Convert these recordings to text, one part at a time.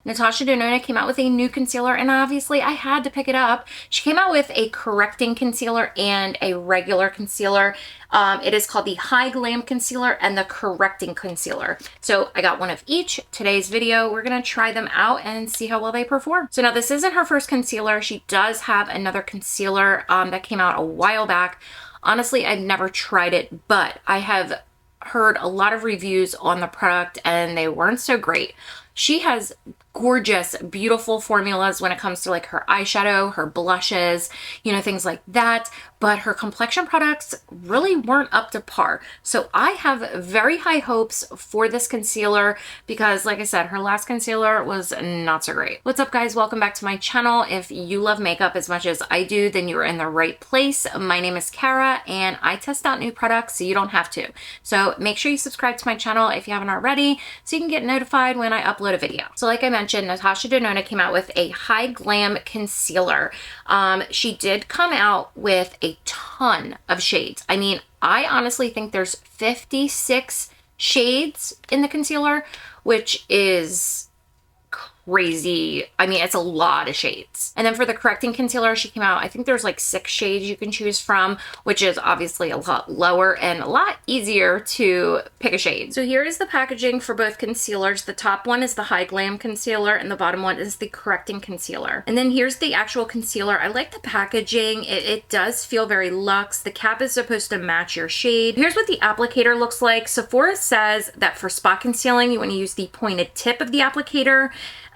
Natasha Denona came out with a new concealer, and obviously I had to pick it up. She came out with a correcting concealer and a regular concealer. It is called the Hy-Glam concealer and the correcting concealer. So I got one of each. Today's video, we're going to try them out and see how well they perform. So now this isn't her first concealer. She does have another concealer that came out a while back. Honestly, I've never tried it, but I have heard a lot of reviews on the product and they weren't so great. She has gorgeous, beautiful formulas when it comes to like her eyeshadow, her blushes, you know, things like that. But her complexion products really weren't up to par. So I have very high hopes for this concealer because, like I said, her last concealer was not so great. What's up, guys? Welcome back to my channel. If you love makeup as much as I do, then you're in the right place. My name is Kara and I test out new products so you don't have to. So make sure you subscribe to my channel if you haven't already so you can get notified when I upload a video. So like I mentioned, Natasha Denona came out with a Hy-Glam concealer. She did come out with a ton of shades. I mean, I honestly think there's 56 shades in the concealer, which is crazy. I mean, it's a lot of shades. And then for the correcting concealer, she came out, I think there's like 6 shades you can choose from, which is obviously a lot lower and a lot easier to pick a shade. So here is the packaging for both concealers. The top one is the Hy-Glam concealer and the bottom one is the correcting concealer. And then here's the actual concealer. I like the packaging. It does feel very luxe. The cap is supposed to match your shade. Here's what the applicator looks like. SEPHORA says that for spot concealing, you want to use the pointed tip of the applicator.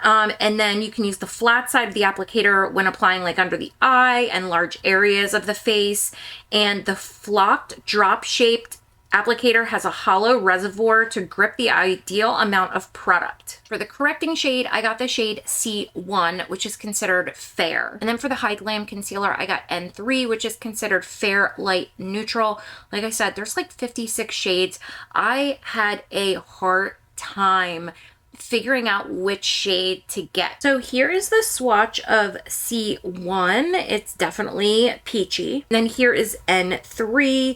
And then you can use the flat side of the applicator when applying like under the eye and large areas of the face. And the flocked drop-shaped applicator has a hollow reservoir to grip the ideal amount of product. For the correcting shade, I got the shade C1, which is considered fair. And then for the Hy-Glam concealer, I got N3, which is considered fair, light, neutral. Like I said, there's like 56 shades. I had a hard time figuring out which shade to get. So here is the swatch of C1. It's definitely peachy. Then here is N3.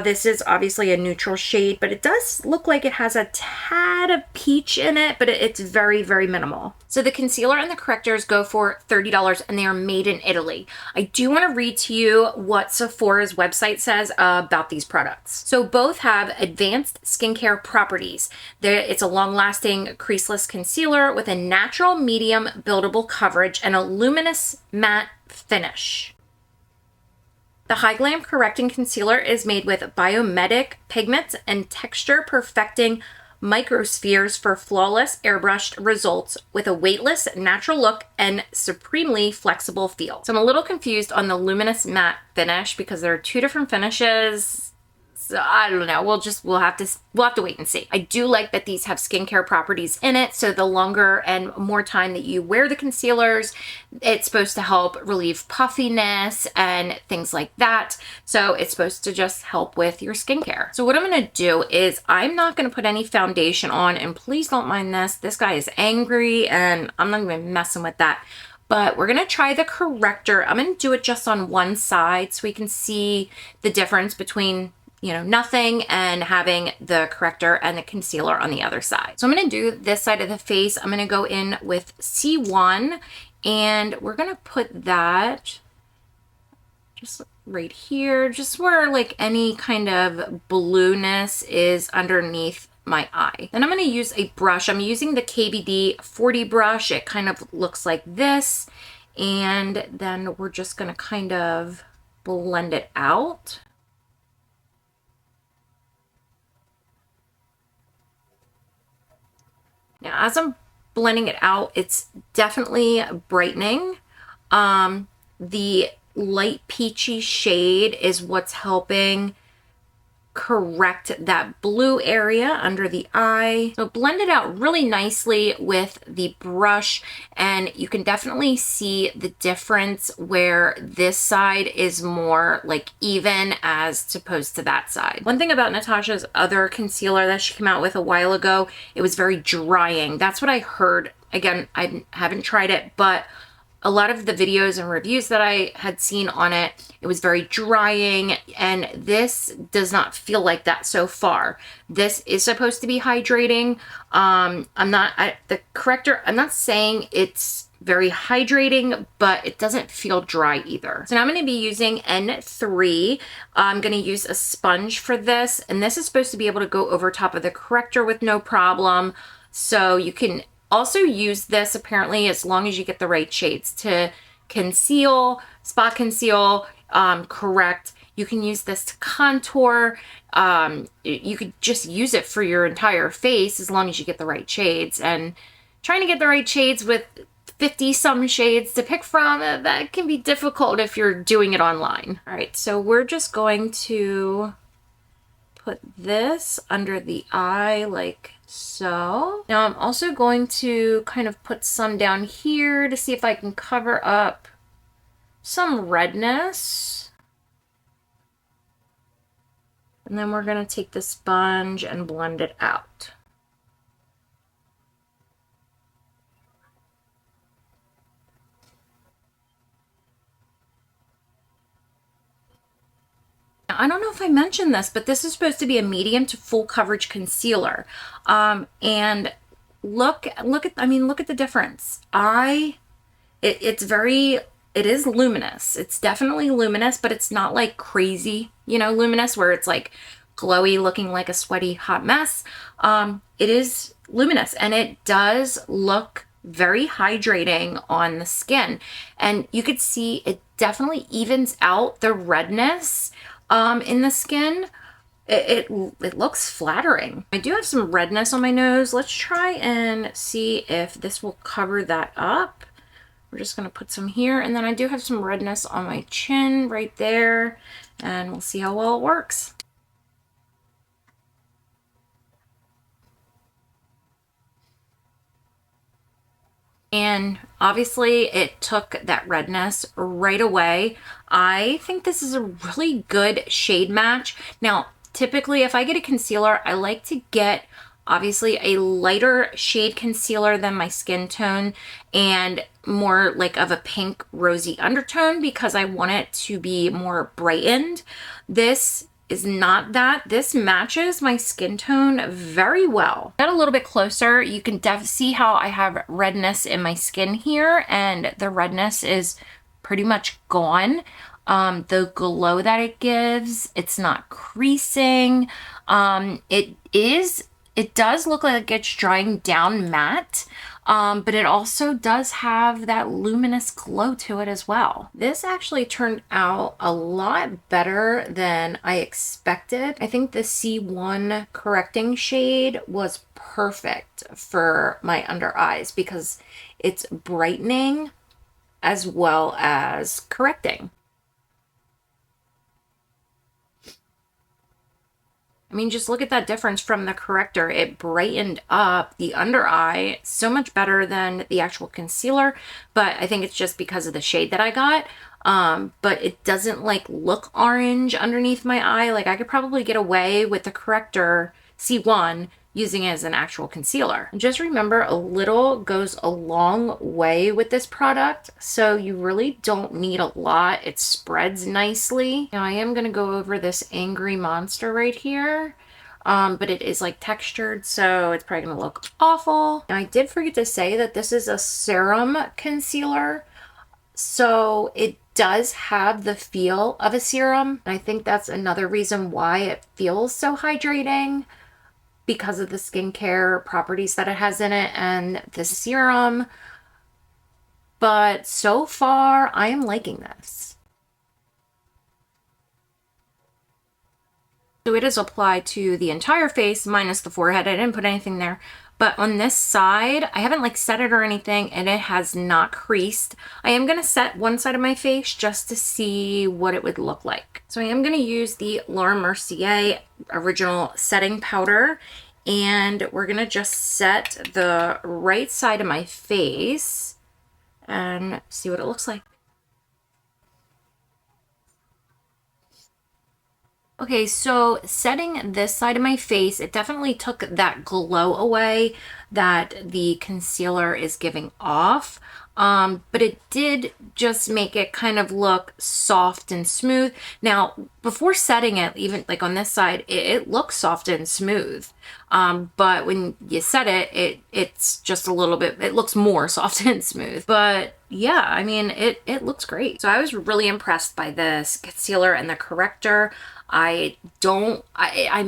This is obviously a neutral shade, but it does look like it has a tad of peach in it, but it's very, very minimal. So the concealer and the correctors go for $30 and they are made in Italy. I do want to read to you what Sephora's website says about these products. So both have advanced skincare properties. It's a long-lasting creaseless concealer with a natural medium buildable coverage and a luminous matte finish. The Hy-Glam Correcting Concealer is made with biomimetic pigments and texture perfecting microspheres for flawless airbrushed results with a weightless natural look and supremely flexible feel. So I'm a little confused on the luminous matte finish because there are 2 different finishes. So I don't know. We'll have to wait and see. I do like that these have skincare properties in it. So the longer and more time that you wear the concealers, it's supposed to help relieve puffiness and things like that. So it's supposed to just help with your skincare. So what I'm going to do is I'm not going to put any foundation on, and please don't mind this. This guy is angry and I'm not even messing with that. But we're going to try the corrector. I'm going to do it just on one side so we can see the difference between, you know, nothing and having the corrector and the concealer on the other side. So I'm going to do this side of the face. I'm going to go in with C1 and we're going to put that just right here, just where like any kind of blueness is underneath my eye. Then I'm going to use a brush. I'm using the KBD 40 brush. It kind of looks like this. And then we're just going to kind of blend it out. Now, as I'm blending it out, it's definitely brightening. The light peachy shade is what's helping correct that blue area under the eye. So blend it out really nicely with the brush, and you can definitely see the difference where this side is more like even as opposed to that side. One thing about Natasha's other concealer that she came out with a while ago, it was very drying. That's what I heard. Again, I haven't tried it, but a lot of the videos and reviews that I had seen on it, it was very drying, and this does not feel like that so far. This is supposed to be hydrating. The corrector, I'm not saying it's very hydrating, but it doesn't feel dry either. So now I'm going to be using N3. I'm going to use a sponge for this, and this is supposed to be able to go over top of the corrector with no problem. So you can also use this apparently as long as you get the right shades to conceal, spot conceal, correct. You can use this to contour. You could just use it for your entire face as long as you get the right shades. And trying to get the right shades with 50 some shades to pick from, that can be difficult if you're doing it online. All right, so we're just going to put this under the eye like so. Now I'm also going to kind of put some down here to see if I can cover up some redness. And then we're going to take the sponge and blend it out. I don't know if I mentioned this, but this is supposed to be a medium to full coverage concealer. And look at the difference. It is luminous. It's definitely luminous, but it's not like crazy, luminous where it's like glowy looking like a sweaty hot mess. It is luminous, and it does look very hydrating on the skin. And you could see it definitely evens out the redness in the skin. It looks flattering. I do have some redness on my nose. Let's try and see if this will cover that up. We're just going to put some here, and then I do have some redness on my chin right there, and we'll see how well it works. And obviously it took that redness right away. I think this is a really good shade match. Now, typically if I get a concealer, I like to get obviously a lighter shade concealer than my skin tone and more like of a pink rosy undertone because I want it to be more brightened. This is not that. This matches my skin tone very well. Get a little bit closer, you can see how I have redness in my skin here, and the redness is pretty much gone. The glow that it gives, it's not creasing. It does look like it's drying down matte, but it also does have that luminous glow to it as well. This actually turned out a lot better than I expected. I think the C1 correcting shade was perfect for my under eyes because it's brightening as well as correcting. I mean, just look at that difference from the corrector. It brightened up the under eye so much better than the actual concealer, but I think it's just because of the shade that I got. But it doesn't like look orange underneath my eye. Like I could probably get away with the corrector C1 using it as an actual concealer. Just remember, a little goes a long way with this product, so you really don't need a lot. It spreads nicely. Now I am going to go over this Angry Monster right here, but it is like textured, so it's probably going to look awful. Now I did forget to say that this is a serum concealer, so it does have the feel of a serum. I think that's another reason why it feels so hydrating, because of the skincare properties that it has in it and the serum. But so far, I am liking this. So it is applied to the entire face minus the forehead. I didn't put anything there. But on this side, I haven't like set it or anything, and it has not creased. I am going to set one side of my face just to see what it would look like. So I am going to use the Laura Mercier Original Setting Powder, and we're going to just set the right side of my face and see what it looks like. Okay, so setting this side of my face, it definitely took that glow away that the concealer is giving off. But it did just make it kind of look soft and smooth. Now, before setting it, even like on this side, it looks soft and smooth. But when you set it, it's just a little bit, it looks more soft and smooth. But yeah, I mean, it looks great. So I was really impressed by this concealer and the corrector. I'm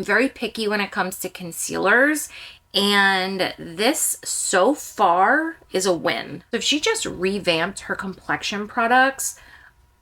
very picky when it comes to concealers, and this so far is a win. So if she just revamped her Complexion products,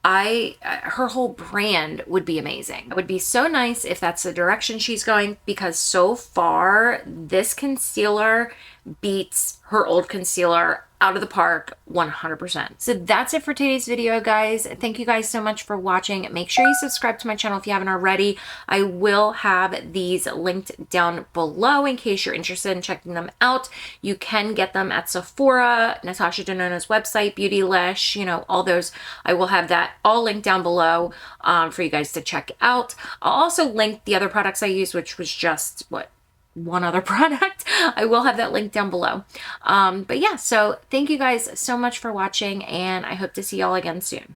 her whole brand would be amazing. It would be so nice if that's the direction she's going, because so far this concealer beats her old concealer out of the park 100%. So that's it for today's video, guys. Thank you guys so much for watching. Make sure you subscribe to my channel if you haven't already. I will have these linked down below in case you're interested in checking them out. You can get them at Sephora, Natasha Denona's website, BEAUTYLISH, you know, all those. I will have that all linked down below for you guys to check out. I'll also link the other products I used, which was just, what, one other product. I will have that link down below. But yeah, so thank you guys so much for watching, and I hope to see y'all again soon.